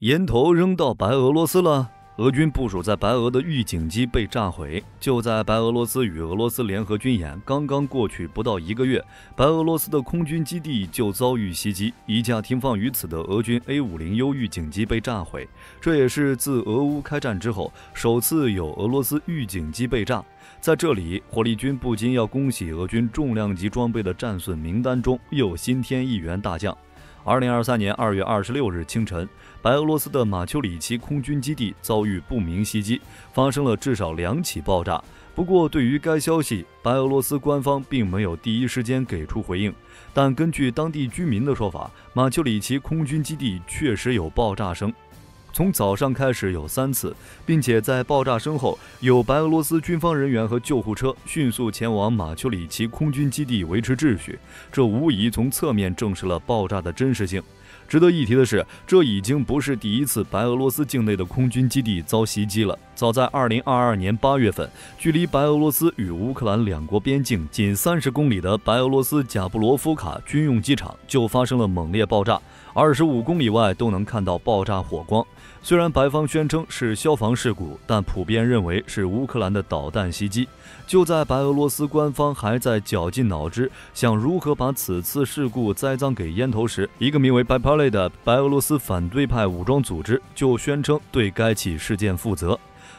烟头扔到白俄罗斯了。俄军部署在白俄的预警机被炸毁。就在白俄罗斯与俄罗斯联合军演刚刚过去不到1个月，白俄罗斯的空军基地就遭遇袭击，一架停放于此的俄军 A50U 预警机被炸毁。这也是自俄乌开战之后首次有俄罗斯预警机被炸。在这里，火力军不禁要恭喜俄军重量级装备的战损名单中又新添一员大将。2023年2月26日清晨，白俄罗斯的马丘里奇空军基地遭遇不明袭击，发生了至少2起爆炸。不过，对于该消息，白俄罗斯官方并没有第一时间给出回应。但根据当地居民的说法，马丘里奇空军基地确实有爆炸声。从早上开始有3次，并且在爆炸声后，有白俄罗斯军方人员和救护车迅速前往马丘里奇空军基地维持秩序，这无疑从侧面证实了爆炸的真实性。值得一提的是，这已经不是第一次白俄罗斯境内的空军基地遭袭击了。早在2022年8月份，距离白俄罗斯与乌克兰2国边境仅30公里的白俄罗斯贾布罗夫卡军用机场就发生了猛烈爆炸，25公里外都能看到爆炸火光。虽然白方宣称是消防事故，但普遍认为是乌克兰的导弹袭击。就在白俄罗斯官方还在绞尽脑汁想如何把此次事故栽赃给烟头时，一个名为 Bypalay 的白俄罗斯反对派武装组织就宣称对该起事件负责。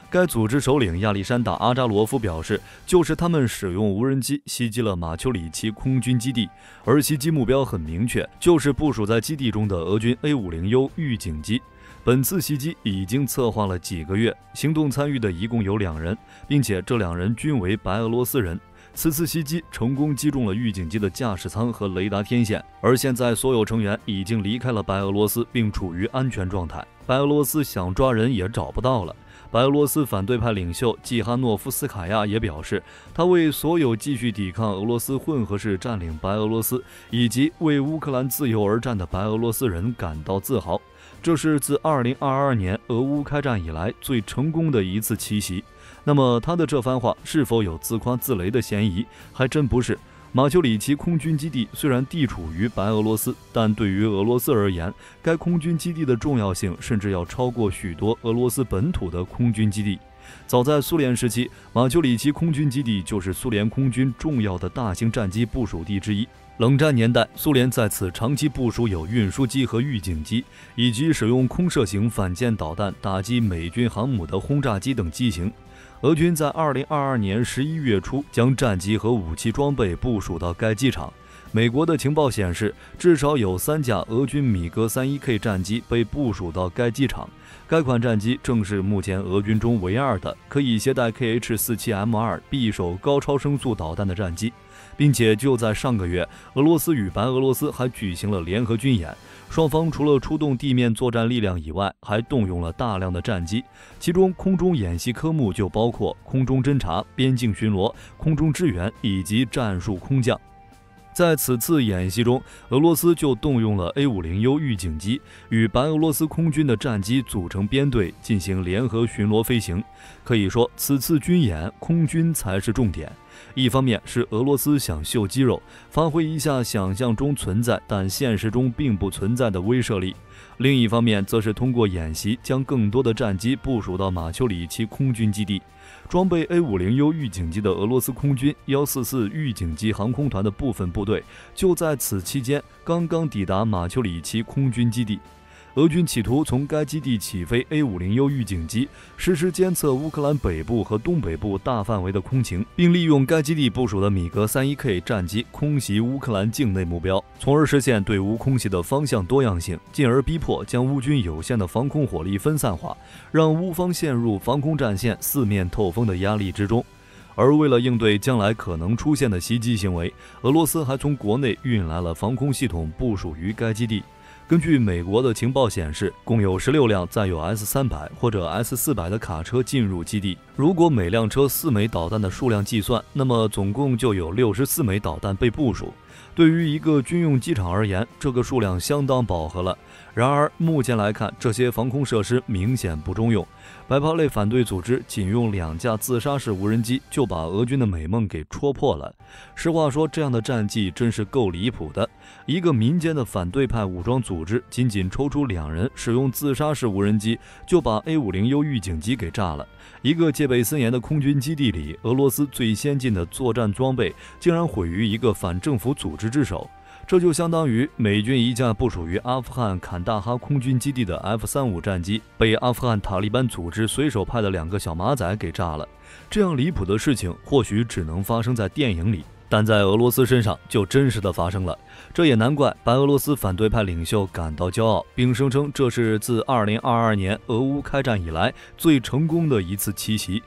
该组织首领亚历山大·阿扎罗夫表示，就是他们使用无人机袭击了马丘里奇空军基地，而袭击目标很明确，就是部署在基地中的俄军 A50U 预警机。本次袭击已经策划了几个月，行动参与的一共有2人，并且这2人均为白俄罗斯人。此次袭击成功击中了预警机的驾驶舱和雷达天线，而现在所有成员已经离开了白俄罗斯，并处于安全状态。白俄罗斯想抓人也找不到了。白俄罗斯反对派领袖季哈诺夫斯卡娅也表示，他为所有继续抵抗俄罗斯混合式占领白俄罗斯以及为乌克兰自由而战的白俄罗斯人感到自豪。这是自2022年俄乌开战以来最成功的一次奇袭。那么他的这番话是否有自夸自擂的嫌疑？还真不是。马丘里奇空军基地虽然地处于白俄罗斯，但对于俄罗斯而言，该空军基地的重要性甚至要超过许多俄罗斯本土的空军基地。早在苏联时期，马丘里奇空军基地就是苏联空军重要的大型战机部署地之一。冷战年代，苏联在此长期部署有运输机和预警机，以及使用空射型反舰导弹打击美军航母的轰炸机等机型。俄军在2022年11月初将战机和武器装备部署到该机场。美国的情报显示，至少有3架俄军米格 31K 战机被部署到该机场。该款战机正是目前俄军中唯二的可以携带 KH-47M2 匕首高超声速导弹的战机。并且就在上个月，俄罗斯与白俄罗斯还举行了联合军演，双方除了出动地面作战力量以外，还动用了大量的战机，其中空中演习科目就包括空中侦察、边境巡逻、空中支援以及战术空降。在此次演习中，俄罗斯就动用了 A50U 预警机，与白俄罗斯空军的战机组成编队进行联合巡逻飞行。可以说，此次军演空军才是重点。一方面是俄罗斯想秀肌肉，发挥一下想象中存在但现实中并不存在的威慑力；另一方面则是通过演习将更多的战机部署到马丘里奇空军基地。装备 A50U 预警机的俄罗斯空军144预警机航空团的部分部队就在此期间刚刚抵达马丘里奇空军基地。俄军企图从该基地起飞 A50U 预警机，实时监测乌克兰北部和东北部大范围的空情，并利用该基地部署的米格 31K 战机空袭乌克兰境内目标，从而实现对乌空袭的方向多样性，进而逼迫将乌军有限的防空火力分散化，让乌方陷入防空战线四面透风的压力之中。而为了应对将来可能出现的袭击行为，俄罗斯还从国内运来了防空系统部署于该基地。根据美国的情报显示，共有16辆载有 S300 或者 S400 的卡车进入基地。如果每辆车4枚导弹的数量计算，那么总共就有64枚导弹被部署。对于一个军用机场而言，这个数量相当饱和了。然而目前来看，这些防空设施明显不中用。白袍类反对组织仅用2架自杀式无人机就把俄军的美梦给戳破了。实话说，这样的战绩真是够离谱的。一个民间的反对派武装组织仅抽出2人使用自杀式无人机，就把 A50U 预警机给炸了。一个戒备森严的空军基地里，俄罗斯最先进的作战装备竟然毁于一个反政府组织之手。这就相当于美军一架部署于阿富汗坎大哈空军基地的 F-35战机被阿富汗塔利班组织随手派的2个小马仔给炸了。这样离谱的事情或许只能发生在电影里，但在俄罗斯身上就真实的发生了。这也难怪白俄罗斯反对派领袖感到骄傲，并声称这是自2022年俄乌开战以来最成功的一次奇袭。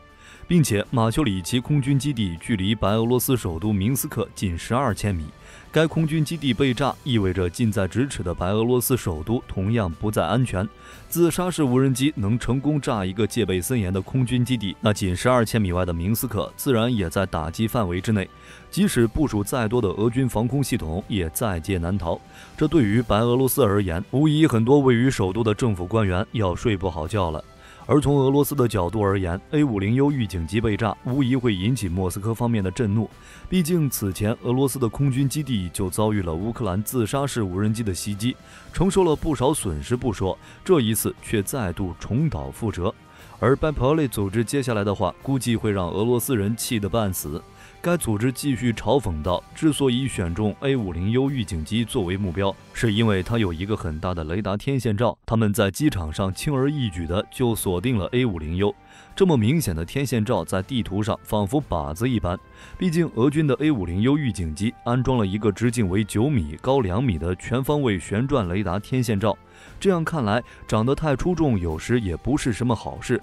并且马丘里奇空军基地距离白俄罗斯首都明斯克仅12千米，该空军基地被炸意味着近在咫尺的白俄罗斯首都同样不再安全。自杀式无人机能成功炸一个戒备森严的空军基地，那仅12千米外的明斯克自然也在打击范围之内，即使部署再多的俄军防空系统也在劫难逃。这对于白俄罗斯而言，无疑很多位于首都的政府官员要睡不好觉了。而从俄罗斯的角度而言， A50U 预警机被炸无疑会引起莫斯科方面的震怒，毕竟此前俄罗斯的空军基地就遭遇了乌克兰自杀式无人机的袭击，承受了不少损失不说，这一次却再度重蹈覆辙。而白袍类组织接下来的话估计会让俄罗斯人气得半死。该组织继续嘲讽道，之所以选中 A50U 预警机作为目标，是因为它有一个很大的雷达天线罩，他们在机场上轻而易举地就锁定了 A50U。 这么明显的天线罩在地图上仿佛靶子一般，毕竟俄军的 A50U 预警机安装了一个直径为9米、高2米的全方位旋转雷达天线罩，这样看来长得太出众有时也不是什么好事。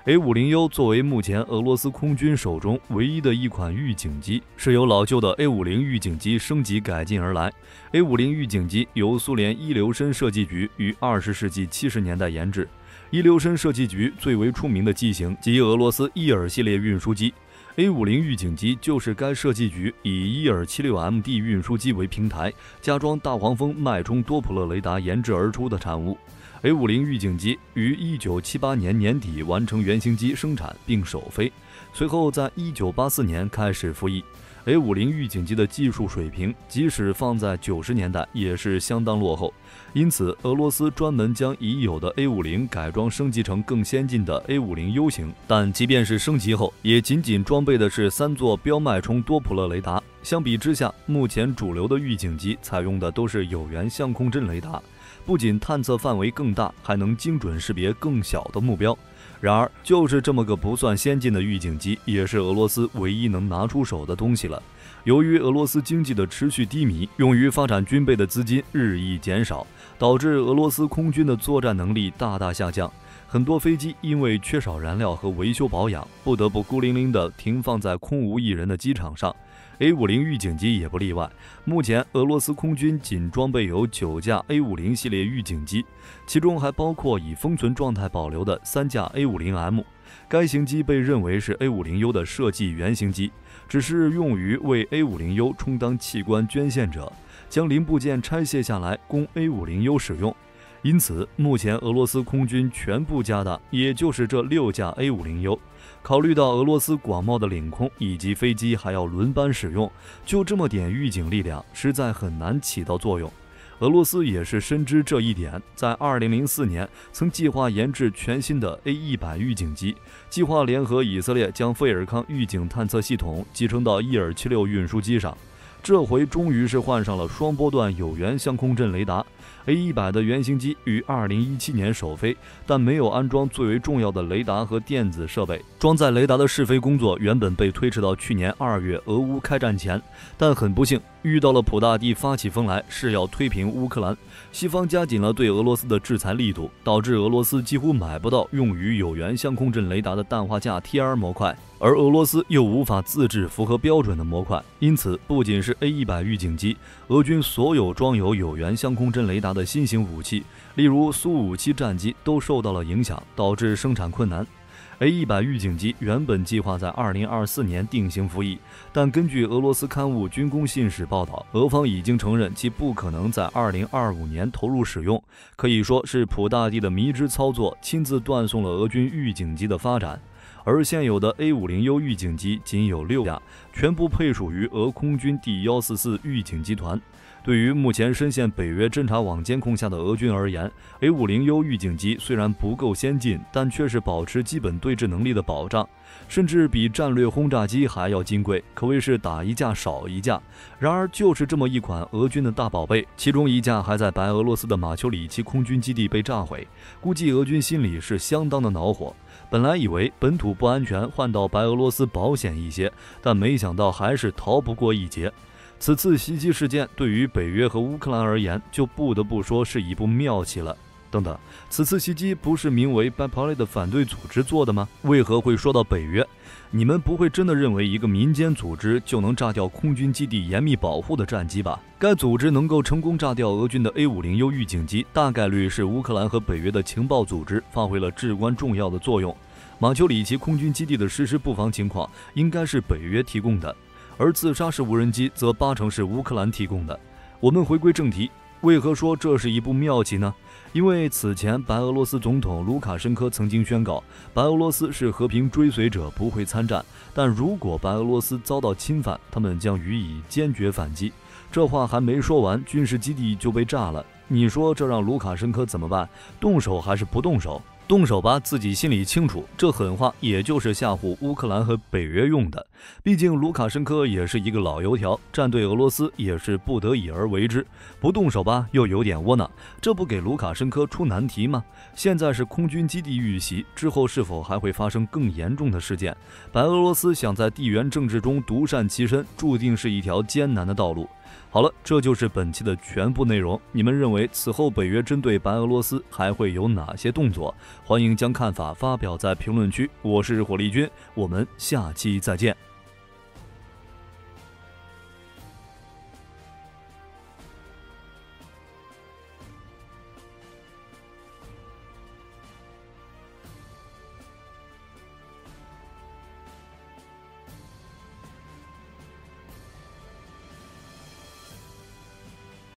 A50U 作为目前俄罗斯空军手中唯一的一款预警机，是由老旧的 A50 预警机升级改进而来。A50 预警机由苏联伊留申设计局于20世纪70年代研制。伊留申设计局最为出名的机型即俄罗斯伊尔系列运输机。A50 预警机就是该设计局以伊尔 76MD 运输机为平台，加装大黄蜂脉冲多普勒雷达研制而出的产物。A50 预警机于1978年年底完成原型机生产并首飞，随后在1984年开始服役。A50 预警机的技术水平即使放在90年代也是相当落后，因此俄罗斯专门将已有的 A50 改装升级成更先进的 A50U 型，但即便是升级后，也仅装备的是3座标脉冲多普勒雷达。相比之下，目前主流的预警机采用的都是有源相控阵雷达，不仅探测范围更大，还能精准识别更小的目标。然而，就是这么个不算先进的预警机，也是俄罗斯唯一能拿出手的东西了。由于俄罗斯经济的持续低迷，用于发展军备的资金日益减少，导致俄罗斯空军的作战能力大大下降。很多飞机因为缺少燃料和维修保养，不得不孤零零地停放在空无一人的机场上。A50 预警机也不例外。目前，俄罗斯空军仅装备有9架 A50 系列预警机，其中还包括以封存状态保留的3架 A50M。该型机被认为是 A50U 的设计原型机，只是用于为 A50U 充当器官捐献者，将零部件拆卸下来供 A50U 使用。因此，目前俄罗斯空军全部家当也就是这6架 A50U。考虑到俄罗斯广袤的领空以及飞机还要轮班使用，就这么点预警力量，实在很难起到作用。俄罗斯也是深知这一点，在2004年曾计划研制全新的 A100 预警机，计划联合以色列将菲尔康预警探测系统集成到伊尔76运输机上。这回终于是换上了双波段有源相控阵雷达。A100 的原型机于2017年首飞，但没有安装最为重要的雷达和电子设备。装载雷达的试飞工作原本被推迟到去年2月俄乌开战前，但很不幸遇到了普大帝发起疯来，誓要推平乌克兰。西方加紧了对俄罗斯的制裁力度，导致俄罗斯几乎买不到用于有源相控阵雷达的氮化镓 TR 模块，而俄罗斯又无法自制符合标准的模块。因此，不仅是 A100 预警机，俄军所有装有有源相控阵雷达的新型武器，例如苏57战机都受到了影响，导致生产困难。A100预警机原本计划在2024年定型服役，但根据俄罗斯刊物《军工信使》报道，俄方已经承认其不可能在2025年投入使用，可以说是普大帝的迷之操作，亲自断送了俄军预警机的发展。而现有的 A50U 预警机仅有6架，全部配属于俄空军第144预警集团。对于目前深陷北约侦察网监控下的俄军而言， A50U 预警机虽然不够先进，但却是保持基本对峙能力的保障，甚至比战略轰炸机还要金贵，可谓是打一架少一架。然而就是这么一款俄军的大宝贝，其中一架还在白俄罗斯的马丘里奇空军基地被炸毁，估计俄军心里是相当的恼火。本来以为本土不安全，换到白俄罗斯保险一些，但没想到还是逃不过一劫。此次袭击事件对于北约和乌克兰而言，就不得不说是一部妙棋了。等等，此次袭击不是名为 Bipolar 的反对组织做的吗？为何会说到北约？你们不会真的认为一个民间组织就能炸掉空军基地严密保护的战机吧？该组织能够成功炸掉俄军的 A50U 预警机，大概率是乌克兰和北约的情报组织发挥了至关重要的作用。马丘里奇空军基地的实时布防情况应该是北约提供的，而自杀式无人机则80%是乌克兰提供的。我们回归正题，为何说这是一部妙棋呢？因为此前白俄罗斯总统卢卡申科曾经宣告，白俄罗斯是和平追随者，不会参战，但如果白俄罗斯遭到侵犯，他们将予以坚决反击。这话还没说完，军事基地就被炸了。你说这让卢卡申科怎么办？动手还是不动手？动手吧，自己心里清楚，这狠话也就是吓唬乌克兰和北约用的。毕竟卢卡申科也是一个老油条，站队俄罗斯也是不得已而为之。不动手吧，又有点窝囊，这不给卢卡申科出难题吗？现在是空军基地遇袭，之后是否还会发生更严重的事件？白俄罗斯想在地缘政治中独善其身，注定是一条艰难的道路。好了，这就是本期的全部内容。你们认为此后北约针对白俄罗斯还会有哪些动作？欢迎将看法发表在评论区。我是火力军，我们下期再见。